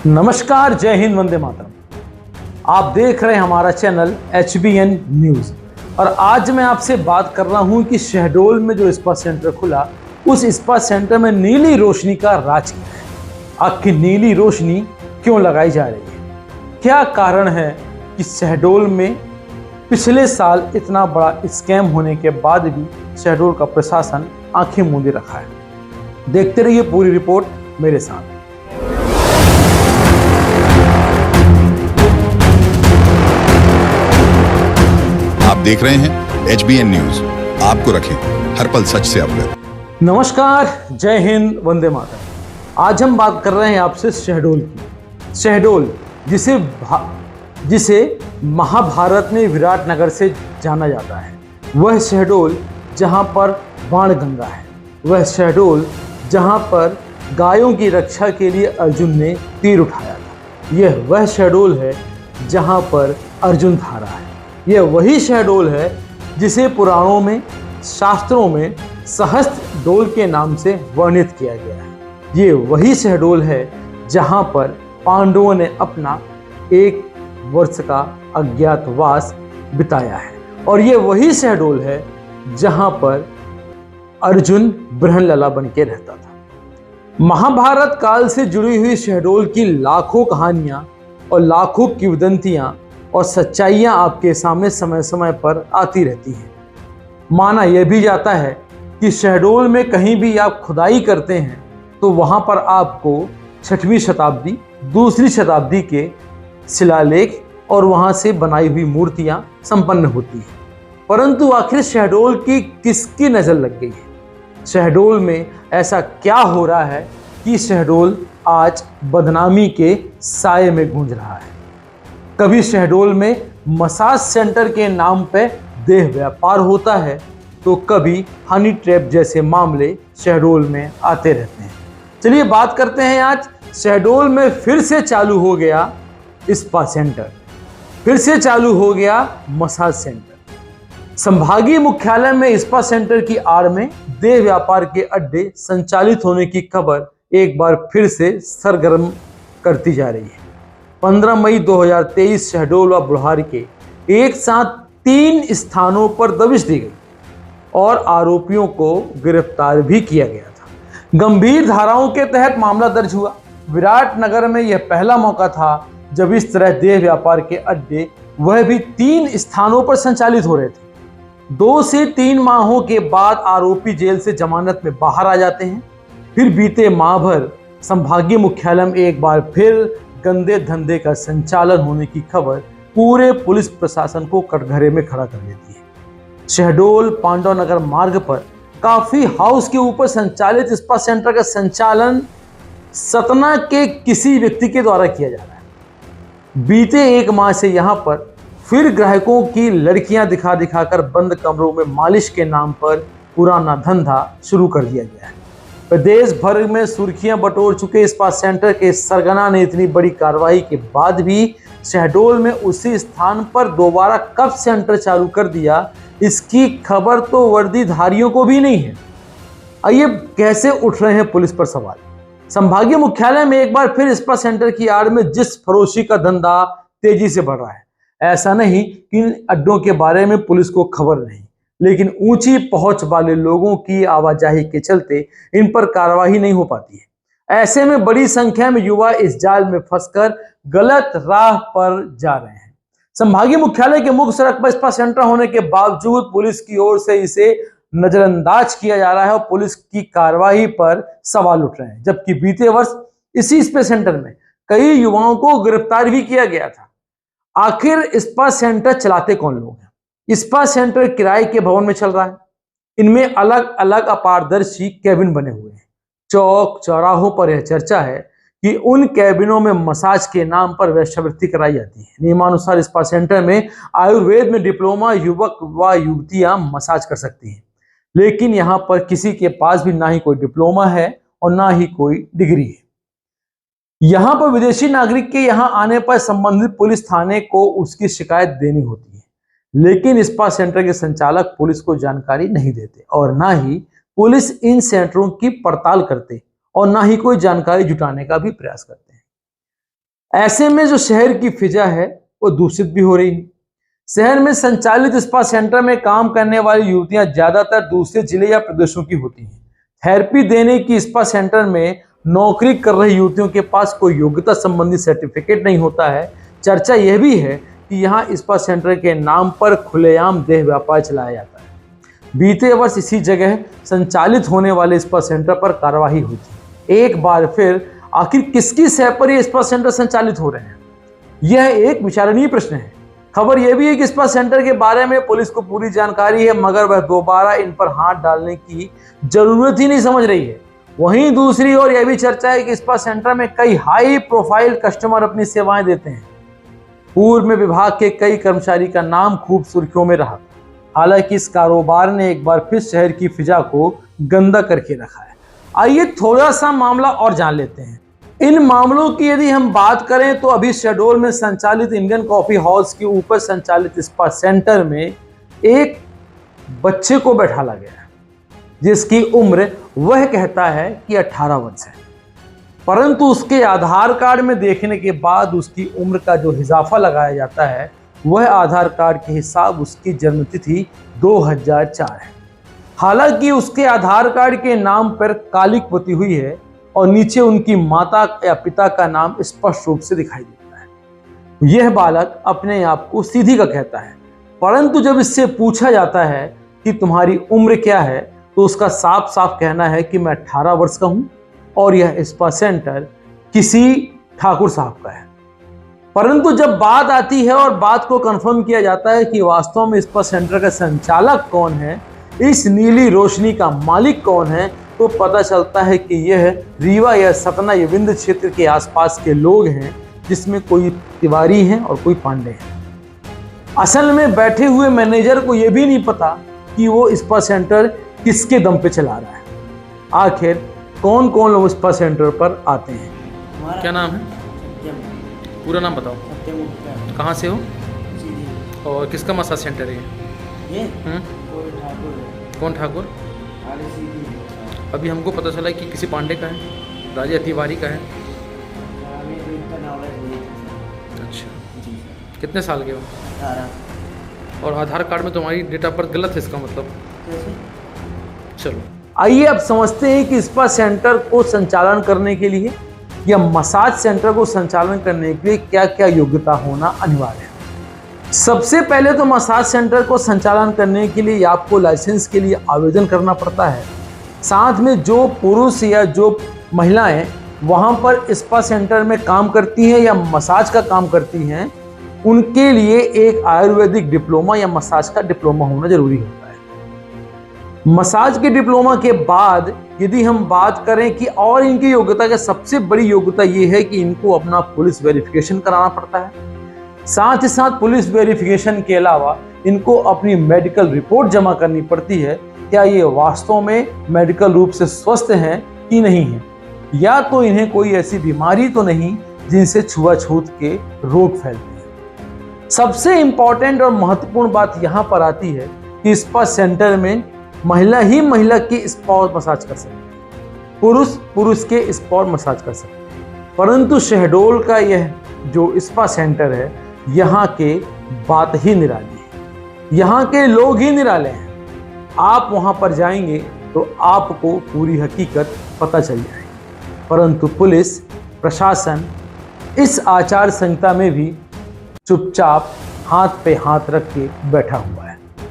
नमस्कार, जय हिंद, वंदे मातरम। आप देख रहे हैं हमारा चैनल HBN न्यूज़ और आज मैं आपसे बात कर रहा हूं कि शहडोल में जो स्पा सेंटर खुला, उस स्पा सेंटर में नीली रोशनी का राज क्या है। आखिर नीली रोशनी क्यों लगाई जा रही है? क्या कारण है कि शहडोल में पिछले साल इतना बड़ा स्कैम होने के बाद भी शहडोल का प्रशासन आंखें मूंदे रखा है? देखते रहिए पूरी रिपोर्ट मेरे साथ। आप देख रहे हैं HBN न्यूज, आपको रखें हर पल सच से अवगत। नमस्कार, जय हिंद, वंदे मातरम। आज हम बात कर रहे हैं आपसे शहडोल की। शहडोल जिसे महाभारत में विराट नगर से जाना जाता है, वह शहडोल जहां पर बाणगंगा है, वह शहडोल जहां पर गायों की रक्षा के लिए अर्जुन ने तीर उठाया था, यह वह शहडोल है जहां पर अर्जुन धारा है। यह वही शहडोल है जिसे पुराणों में, शास्त्रों में सहस्त्र डोल के नाम से वर्णित किया गया है। ये वही शहडोल है जहां पर पांडवों ने अपना 1 वर्ष का अज्ञातवास बिताया है, और ये वही शहडोल है जहां पर अर्जुन बृहणलला बन के रहता था। महाभारत काल से जुड़ी हुई शहडोल की लाखों कहानियां और लाखों किंवदंतियां और सच्चाइयां आपके सामने समय समय पर आती रहती हैं। माना यह भी जाता है कि शहडोल में कहीं भी आप खुदाई करते हैं तो वहां पर आपको 6वीं शताब्दी, 2री शताब्दी के शिलालेख और वहां से बनाई हुई मूर्तियां संपन्न होती हैं। परंतु आखिर शहडोल की किसकी नजर लग गई है? शहडोल में ऐसा क्या हो रहा है कि शहडोल आज बदनामी के साये में गूंज रहा है? कभी शहडोल में मसाज सेंटर के नाम पे देह व्यापार होता है, तो कभी हनी ट्रैप जैसे मामले शहडोल में आते रहते हैं। चलिए बात करते हैं, आज शहडोल में फिर से चालू हो गया स्पा सेंटर, फिर से चालू हो गया मसाज सेंटर। संभागीय मुख्यालय में स्पा सेंटर की आड़ में देह व्यापार के अड्डे संचालित होने की खबर एक बार फिर से सरगर्म करती जा रही है। 15 मई 2023 शहडोल व बुढ़ार के एक साथ 3 स्थानों पर दबिश दी गई और आरोपियों को गिरफ्तार भी किया गया था। गंभीर धाराओं के तहत मामला दर्ज हुआ। विराट नगर में यह पहला मौका था जब इस तरह देह व्यापार के अड्डे, वह भी 3 स्थानों पर संचालित हो रहे थे। 2 से 3 माहों के बाद आरोपी जेल से जमानत में बाहर आ जाते हैं। फिर बीते माह भर संभागीय मुख्यालय में एक बार फिर गंदे धंधे का संचालन होने की खबर पूरे पुलिस प्रशासन को कटघरे में खड़ा कर देती है। शहडोल पांडव नगर मार्ग पर काफी हाउस के ऊपर संचालित स्पा सेंटर का संचालन सतना के किसी व्यक्ति के द्वारा किया जा रहा है। बीते 1 माह से यहां पर फिर ग्राहकों की लड़कियां दिखा दिखाकर बंद कमरों में मालिश के नाम पर पुराना धंधा शुरू कर दिया गया है। प्रदेश भर में सुर्खियां बटोर चुके स्पा सेंटर के सरगना ने इतनी बड़ी कार्रवाई के बाद भी शहडोल में उसी स्थान पर दोबारा कब सेंटर चालू कर दिया, इसकी खबर तो वर्दीधारियों को भी नहीं है। आइए, कैसे उठ रहे हैं पुलिस पर सवाल। संभागीय मुख्यालय में एक बार फिर स्पा सेंटर की आड़ में जिस फरोशी का धंधा तेजी से बढ़ रहा है, ऐसा नहीं कि इन अड्डों के बारे में पुलिस को खबर नहीं, लेकिन ऊंची पहुंच वाले लोगों की आवाजाही के चलते इन पर कार्रवाई नहीं हो पाती है। ऐसे में बड़ी संख्या में युवा इस जाल में फंसकर गलत राह पर जा रहे हैं। संभागीय मुख्यालय के मुख्य सड़क पर स्पा सेंटर होने के बावजूद पुलिस की ओर से इसे नजरअंदाज किया जा रहा है और पुलिस की कार्रवाई पर सवाल उठ रहे हैं। जबकि बीते वर्ष इसी स्पा सेंटर में कई युवाओं को गिरफ्तार भी किया गया था। आखिर स्पा सेंटर चलाते कौन लोग हैं? स्पा सेंटर किराए के भवन में चल रहा है। इनमें अलग अलग अपारदर्शी कैबिन बने हुए हैं। चौक चौराहों पर यह चर्चा है कि उन कैबिनों में मसाज के नाम पर वेश्यावृत्ति कराई जाती है। नियमानुसार स्पा सेंटर में आयुर्वेद में डिप्लोमा युवक व युवतियां मसाज कर सकती हैं, लेकिन यहां पर किसी के पास भी ना ही कोई डिप्लोमा है और ना ही कोई डिग्री है। यहां पर विदेशी नागरिक के यहां आने पर संबंधित पुलिस थाने को उसकी शिकायत देनी होती है, लेकिन स्पा सेंटर के संचालक पुलिस को जानकारी नहीं देते और ना ही पुलिस इन सेंटरों की पड़ताल करते और ना ही कोई जानकारी जुटाने का भी प्रयास करते हैं। ऐसे में जो शहर की फिजा है वो दूषित भी हो रही है। शहर में संचालित स्पा सेंटर में काम करने वाली युवतियां ज्यादातर दूसरे जिले या प्रदेशों की होती हैं। थेरेपी देने की स्पा सेंटर में नौकरी कर रही युवतियों के पास कोई योग्यता संबंधी सर्टिफिकेट नहीं होता है। चर्चा यह भी है कि यहाँ स्पा सेंटर के नाम पर खुलेआम देह व्यापार चलाया जाता है। बीते वर्ष इसी जगह संचालित होने वाले स्पा सेंटर पर कार्रवाई हुई थी। एक बार फिर आखिर किसकी सह पर ये स्पा सेंटर संचालित हो रहे हैं, यह एक विचारणीय प्रश्न है। खबर यह भी है कि स्पा सेंटर के बारे में पुलिस को पूरी जानकारी है, मगर वह दोबारा इन पर हाथ डालने की जरूरत ही नहीं समझ रही है। वहीं दूसरी ओर यह भी चर्चा है कि स्पा सेंटर में कई हाई प्रोफाइल कस्टमर अपनी सेवाएं देते हैं। पूर्व में विभाग के कई कर्मचारी का नाम खूब सुर्खियों में रहा। हालांकि इस कारोबार ने एक बार फिर शहर की फिजा को गंदा करके रखा है। आइए थोड़ा सा मामला और जान लेते हैं। इन मामलों की यदि हम बात करें तो अभी शहडोल में संचालित इंडियन कॉफी हाउस के ऊपर संचालित स्पा सेंटर में एक बच्चे को बैठाला गया है, जिसकी उम्र वह कहता है कि 18 वर्ष है, परंतु उसके आधार कार्ड में देखने के बाद उसकी उम्र का जो इजाफा लगाया जाता है वह आधार कार्ड के हिसाब उसकी जन्मतिथि 2004 है। हालांकि उसके आधार कार्ड के नाम पर कालिक पुती हुई है और नीचे उनकी माता या पिता का नाम स्पष्ट रूप से दिखाई देता है। यह बालक अपने आप को सीधी का कहता है, परंतु जब इससे पूछा जाता है कि तुम्हारी उम्र क्या है तो उसका साफ साफ कहना है कि मैं 18 वर्ष का हूं और यह स्पा सेंटर किसी ठाकुर साहब का है। परंतु जब बात आती है और बात को कंफर्म किया जाता है कि वास्तव में स्पा सेंटर का संचालक कौन है, इस नीली रोशनी का मालिक कौन है, तो पता चलता है कि यह रीवा या सतना या विंध्य क्षेत्र के आसपास के लोग हैं, जिसमें कोई तिवारी हैं और कोई पांडे हैं। असल में बैठे हुए मैनेजर को यह भी नहीं पता कि वो स्पा सेंटर किसके दम पे चला रहा है। आखिर कौन कौन लोग स्पा सेंटर पर आते हैं। क्या नाम है? पूरा नाम बताओ। कहाँ से हो और किसका मसाज सेंटर है ये? कौन ठाकुर? अभी हमको पता चला कि किसी पांडे का है, राजा तिवारी का है। अच्छा, कितने साल के हो? 18। और आधार कार्ड में तुम्हारी डेट ऑफ बर्थ गलत है, इसका मतलब? चलो आइए अब समझते हैं कि स्पा सेंटर को संचालन करने के लिए या मसाज सेंटर को संचालन करने के लिए क्या क्या योग्यता होना अनिवार्य है। सबसे पहले तो मसाज सेंटर को संचालन करने के लिए आपको लाइसेंस के लिए आवेदन करना पड़ता है। साथ में जो पुरुष या जो महिलाएं वहां पर स्पा सेंटर में काम करती हैं या मसाज का काम करती हैं, उनके लिए एक आयुर्वेदिक डिप्लोमा या मसाज का डिप्लोमा होना जरूरी होता है। मसाज के डिप्लोमा के बाद यदि हम बात करें कि और इनकी योग्यता का सबसे बड़ी योग्यता ये है कि इनको अपना पुलिस वेरिफिकेशन कराना पड़ता है। साथ ही साथ पुलिस वेरिफिकेशन के अलावा इनको अपनी मेडिकल रिपोर्ट जमा करनी पड़ती है, क्या ये वास्तव में मेडिकल रूप से स्वस्थ हैं कि नहीं है, या तो इन्हें कोई ऐसी बीमारी तो नहीं जिनसे छुआछूत के रोग फैलते हैं। सबसे इंपॉर्टेंट और महत्वपूर्ण बात यहाँ पर आती है कि स्पा सेंटर में महिला ही महिला की स्पा मसाज कर सकते हैं, पुरुष पुरुष के स्पा मसाज कर सकते हैं। परंतु शहडोल का यह जो स्पा सेंटर है, यहाँ के बात ही निराली है, यहाँ के लोग ही निराले हैं। आप वहाँ पर जाएंगे तो आपको पूरी हकीकत पता चल जाएगी। परंतु पुलिस प्रशासन इस आचार संहिता में भी चुपचाप हाथ पे हाथ रख के बैठा हुआ है।